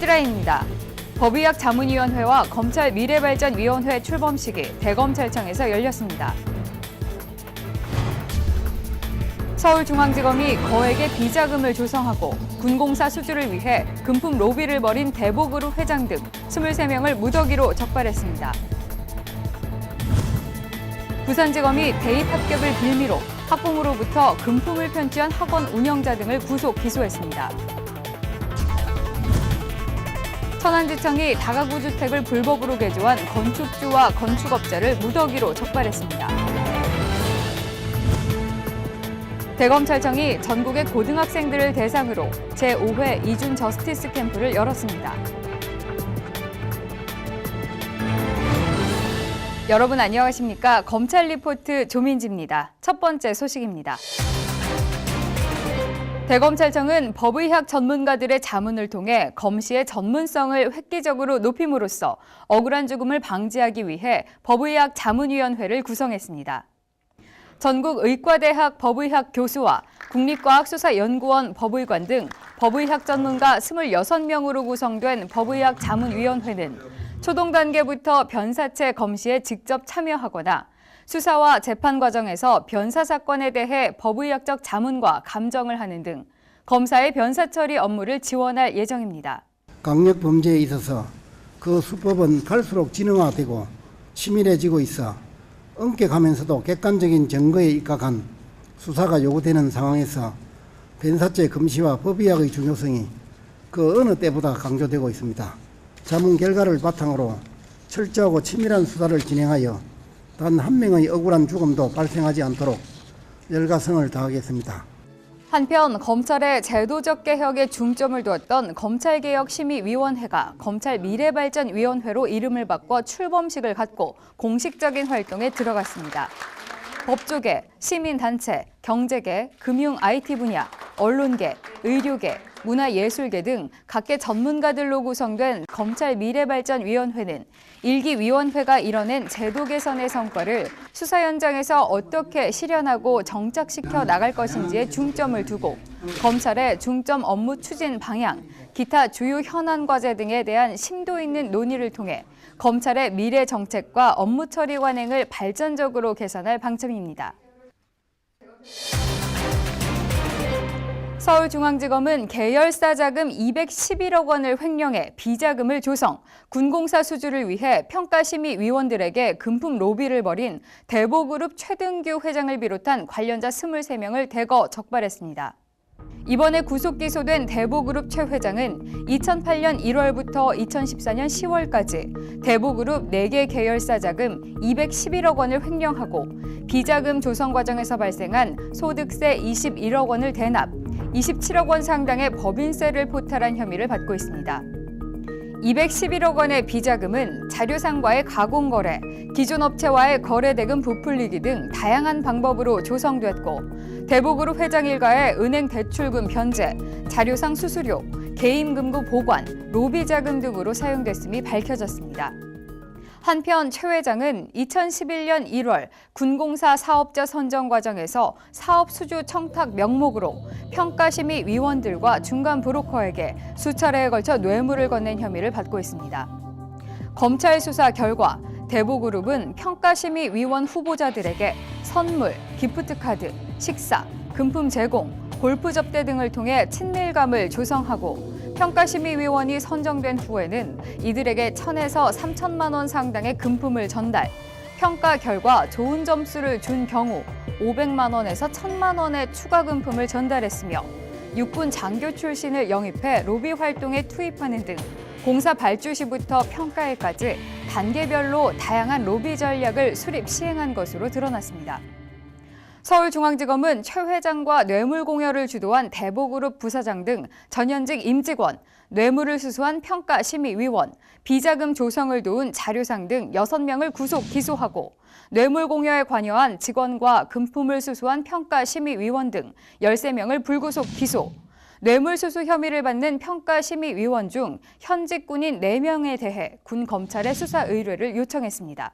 헤드라인입니다. 법의학자문위원회와 검찰미래발전위원회 출범식이 대검찰청에서 열렸습니다. 서울중앙지검이 거액의 비자금을 조성하고 군공사 수주를 위해 금품 로비를 벌인 대보그룹 회장 등 23명을 무더기로 적발했습니다. 부산지검이 대입 합격을 빌미로 학부모로부터 금품을 편취한 학원 운영자 등을 구속 기소했습니다. 천안지청이 다가구 주택을 불법으로 개조한 건축주와 건축업자를 무더기로 적발했습니다. 대검찰청이 전국의 고등학생들을 대상으로 제5회 이준 저스티스 캠프를 열었습니다. 여러분 안녕하십니까? 검찰 리포트 조민지입니다. 첫 번째 소식입니다. 대검찰청은 법의학 전문가들의 자문을 통해 검시의 전문성을 획기적으로 높임으로써 억울한 죽음을 방지하기 위해 법의학 자문위원회를 구성했습니다. 전국 의과대학 법의학 교수와 국립과학수사연구원 법의관 등 법의학 전문가 26명으로 구성된 법의학 자문위원회는 초동 단계부터 변사체 검시에 직접 참여하거나 수사와 재판 과정에서 변사 사건에 대해 법의학적 자문과 감정을 하는 등 검사의 변사 처리 업무를 지원할 예정입니다. 강력 범죄에 있어서 그 수법은 갈수록 진흥화되고 치밀해지고 있어 엄격하면서도 객관적인 증거에 입각한 수사가 요구되는 상황에서 변사체 검시와 법의학의 중요성이 그 어느 때보다 강조되고 있습니다. 자문 결과를 바탕으로 철저하고 치밀한 수사를 진행하여 단 한 명의 억울한 죽음도 발생하지 않도록 열과성을 다하겠습니다. 한편 검찰의 제도적 개혁에 중점을 두었던 검찰개혁심의위원회가 검찰미래발전위원회로 이름을 바꿔 출범식을 갖고 공식적인 활동에 들어갔습니다. 법조계, 시민단체, 경제계, 금융 IT 분야, 언론계, 의료계, 문화예술계 등 각계 전문가들로 구성된 검찰미래발전위원회는 1기 위원회가 이뤄낸 제도 개선의 성과를 수사 현장에서 어떻게 실현하고 정착시켜 나갈 것인지에 중점을 두고 검찰의 중점 업무 추진 방향, 기타 주요 현안 과제 등에 대한 심도 있는 논의를 통해 검찰의 미래 정책과 업무 처리 관행을 발전적으로 개선할 방침입니다. 서울중앙지검은 계열사 자금 211억 원을 횡령해 비자금을 조성, 군공사 수주를 위해 평가심의위원들에게 금품 로비를 벌인 대보그룹 최등규 회장을 비롯한 관련자 23명을 대거 적발했습니다. 이번에 구속 기소된 대보그룹 최 회장은 2008년 1월부터 2014년 10월까지 대보그룹 4개 계열사 자금 211억 원을 횡령하고 비자금 조성 과정에서 발생한 소득세 21억 원을 대납, 27억 원 상당의 법인세를 포탈한 혐의를 받고 있습니다. 211억 원의 비자금은 자료상과의 가공거래, 기존 업체와의 거래대금 부풀리기 등 다양한 방법으로 조성됐고 대보그룹 회장 일가의 은행 대출금 변제, 자료상 수수료, 개인금고 보관, 로비 자금 등으로 사용됐음이 밝혀졌습니다. 한편 최 회장은 2011년 1월 군공사 사업자 선정 과정에서 사업 수주 청탁 명목으로 평가심의위원들과 중간 브로커에게 수차례에 걸쳐 뇌물을 건넨 혐의를 받고 있습니다. 검찰 수사 결과 대보그룹은 평가심의위원 후보자들에게 선물, 기프트카드, 식사, 금품 제공, 골프 접대 등을 통해 친밀감을 조성하고 평가심의위원이 선정된 후에는 이들에게 1,000에서 3천만 원 상당의 금품을 전달, 평가 결과 좋은 점수를 준 경우 500만 원에서 1,000만 원의 추가 금품을 전달했으며 육군 장교 출신을 영입해 로비 활동에 투입하는 등 공사 발주 시부터 평가일까지 단계별로 다양한 로비 전략을 수립 시행한 것으로 드러났습니다. 서울중앙지검은 최 회장과 뇌물 공여를 주도한 대보그룹 부사장 등 전현직 임직원, 뇌물을 수수한 평가심의위원, 비자금 조성을 도운 자료상 등 6명을 구속 기소하고 뇌물 공여에 관여한 직원과 금품을 수수한 평가심의위원 등 13명을 불구속 기소, 뇌물 수수 혐의를 받는 평가심의위원 중 현직 군인 4명에 대해 군 검찰에 수사 의뢰를 요청했습니다.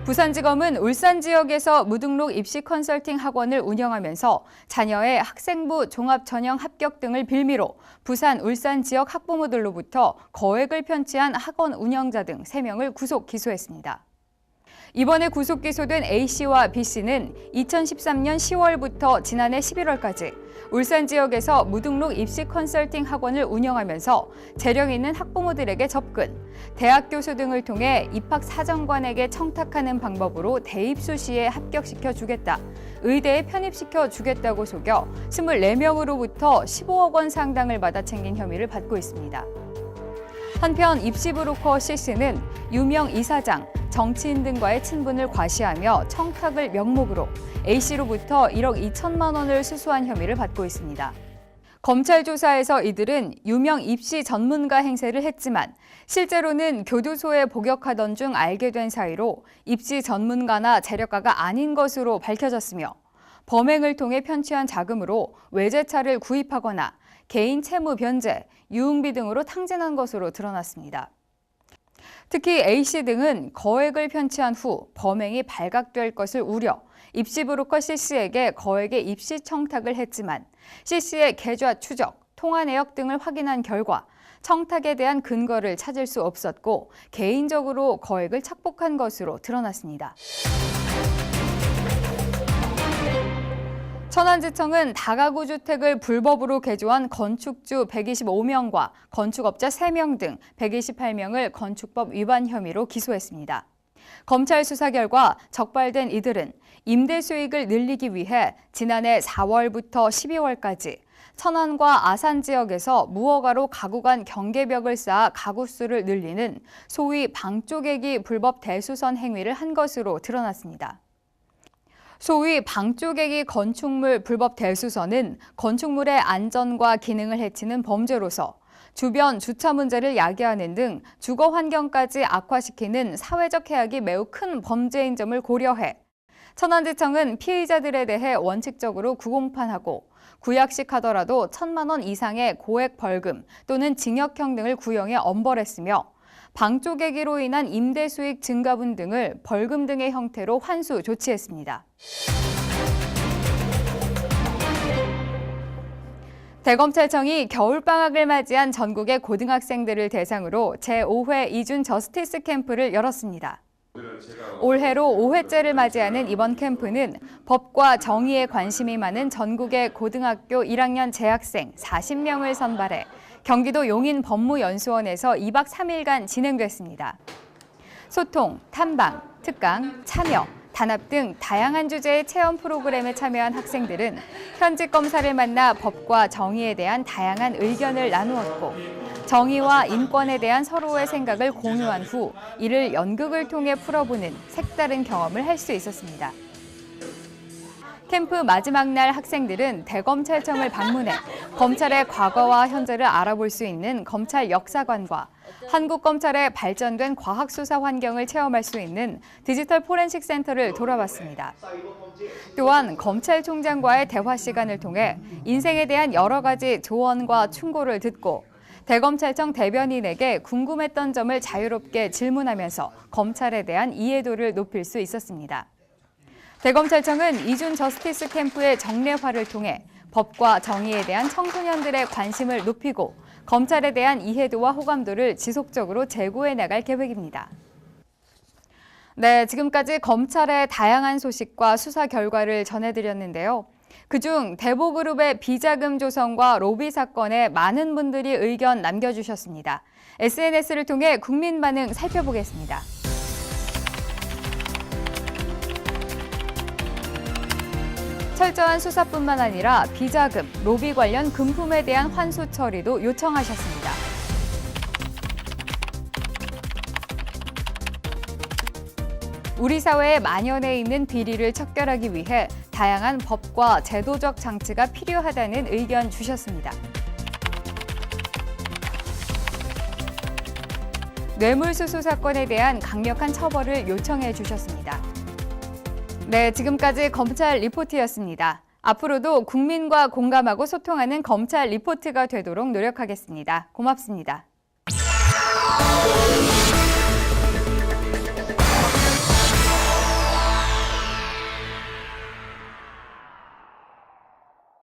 부산지검은 울산 지역에서 무등록 입시 컨설팅 학원을 운영하면서 자녀의 학생부 종합 전형 합격 등을 빌미로 부산, 울산 지역 학부모들로부터 거액을 편취한 학원 운영자 등 3명을 구속 기소했습니다. 이번에 구속 기소된 A씨와 B씨는 2013년 10월부터 지난해 11월까지 울산 지역에서 무등록 입시 컨설팅 학원을 운영하면서 재력 있는 학부모들에게 접근, 대학 교수 등을 통해 입학사정관에게 청탁하는 방법으로 대입수 시에 합격시켜 주겠다, 의대에 편입시켜 주겠다고 속여 24명으로부터 15억 원 상당을 받아 챙긴 혐의를 받고 있습니다. 한편 입시 브로커 C씨는 유명 이사장, 정치인 등과의 친분을 과시하며 청탁을 명목으로 A씨로부터 1억 2천만 원을 수수한 혐의를 받고 있습니다. 검찰 조사에서 이들은 유명 입시 전문가 행세를 했지만 실제로는 교도소에 복역하던 중 알게 된 사이로 입시 전문가나 재력가가 아닌 것으로 밝혀졌으며 범행을 통해 편취한 자금으로 외제차를 구입하거나 개인 채무 변제, 유흥비 등으로 탕진한 것으로 드러났습니다. 특히 A씨 등은 거액을 편취한 후 범행이 발각될 것을 우려 입시 브로커 C씨에게 거액의 입시 청탁을 했지만 C씨의 계좌 추적, 통화 내역 등을 확인한 결과 청탁에 대한 근거를 찾을 수 없었고 개인적으로 거액을 착복한 것으로 드러났습니다. 천안지청은 다가구 주택을 불법으로 개조한 건축주 125명과 건축업자 3명 등 128명을 건축법 위반 혐의로 기소했습니다. 검찰 수사 결과 적발된 이들은 임대 수익을 늘리기 위해 지난해 4월부터 12월까지 천안과 아산 지역에서 무허가로 가구 간 경계벽을 쌓아 가구 수를 늘리는 소위 방쪼개기 불법 대수선 행위를 한 것으로 드러났습니다. 소위 방쪼개기 건축물 불법 대수선은 건축물의 안전과 기능을 해치는 범죄로서 주변 주차 문제를 야기하는 등 주거 환경까지 악화시키는 사회적 해악이 매우 큰 범죄인 점을 고려해 천안지청은 피의자들에 대해 원칙적으로 구공판하고 구약식 하더라도 1,000만 원 이상의 고액 벌금 또는 징역형 등을 구형해 엄벌했으며 방쪼개기로 인한 임대 수익 증가분 등을 벌금 등의 형태로 환수 조치했습니다. 대검찰청이 겨울방학을 맞이한 전국의 고등학생들을 대상으로 제5회 이준 저스티스 캠프를 열었습니다. 올해로 5회째를 맞이하는 이번 캠프는 법과 정의에 관심이 많은 전국의 고등학교 1학년 재학생 40명을 선발해 경기도 용인법무연수원에서 2박 3일간 진행됐습니다. 소통, 탐방, 특강, 참여, 단합 등 다양한 주제의 체험 프로그램에 참여한 학생들은 현직 검사를 만나 법과 정의에 대한 다양한 의견을 나누었고 정의와 인권에 대한 서로의 생각을 공유한 후 이를 연극을 통해 풀어보는 색다른 경험을 할 수 있었습니다. 캠프 마지막 날 학생들은 대검찰청을 방문해 검찰의 과거와 현재를 알아볼 수 있는 검찰 역사관과 한국 검찰의 발전된 과학수사 환경을 체험할 수 있는 디지털 포렌식 센터를 돌아봤습니다. 또한 검찰총장과의 대화 시간을 통해 인생에 대한 여러 가지 조언과 충고를 듣고 대검찰청 대변인에게 궁금했던 점을 자유롭게 질문하면서 검찰에 대한 이해도를 높일 수 있었습니다. 대검찰청은 이준 저스티스 캠프의 정례화를 통해 법과 정의에 대한 청소년들의 관심을 높이고 검찰에 대한 이해도와 호감도를 지속적으로 제고해 나갈 계획입니다. 네, 지금까지 검찰의 다양한 소식과 수사 결과를 전해드렸는데요. 그중 대보그룹의 비자금 조성과 로비 사건에 많은 분들이 의견 남겨주셨습니다. SNS를 통해 국민 반응 살펴보겠습니다. 철저한 수사뿐만 아니라 비자금, 로비 관련 금품에 대한 환수 처리도 요청하셨습니다. 우리 사회에 만연해 있는 비리를 척결하기 위해 다양한 법과 제도적 장치가 필요하다는 의견 주셨습니다. 뇌물수수 사건에 대한 강력한 처벌을 요청해 주셨습니다. 네, 지금까지 검찰 리포트였습니다. 앞으로도 국민과 공감하고 소통하는 검찰 리포트가 되도록 노력하겠습니다. 고맙습니다.